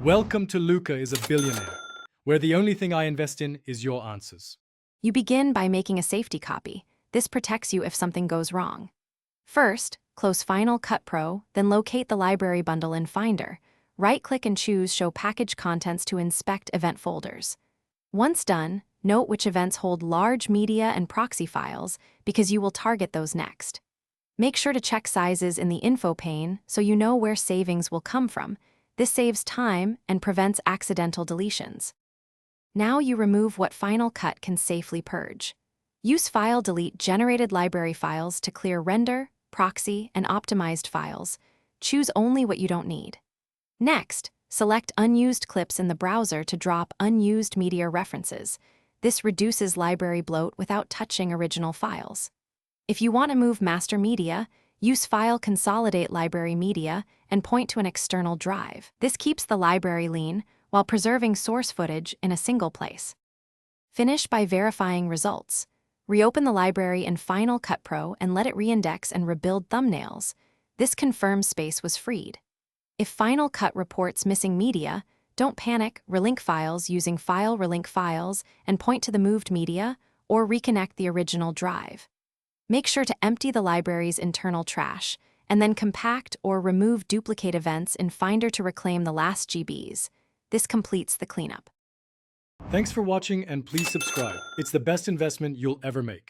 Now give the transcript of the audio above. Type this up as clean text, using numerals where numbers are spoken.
Welcome to Luca is a Billionaire, where the only thing I invest in is your answers. You begin by making a safety copy. This protects you if something goes wrong. First, close Final Cut Pro, then locate the library bundle in Finder. Right-click and choose Show Package Contents to inspect event folders. Once done, note which events hold large media and proxy files because you will target those next. Make sure to check sizes in the info pane so you know where savings will come from. This saves time and prevents accidental deletions. Now you remove what Final Cut can safely purge. Use File Delete generated library files to clear render, proxy, and optimized files. Choose only what you don't need. Next, select Unused Clips in the browser to drop unused media references. This reduces library bloat without touching original files. If you want to move master media, use File Consolidate Library Media and point to an external drive. This keeps the library lean while preserving source footage in a single place. Finish by verifying results. Reopen the library in Final Cut Pro and let it reindex and rebuild thumbnails. This confirms space was freed. If Final Cut reports missing media, don't panic, relink files using File Relink Files and point to the moved media or reconnect the original drive. Make sure to empty the library's internal trash and then compact or remove duplicate events in Finder to reclaim the last GBs. This completes the cleanup. Thanks for watching and please subscribe. It's the best investment you'll ever make.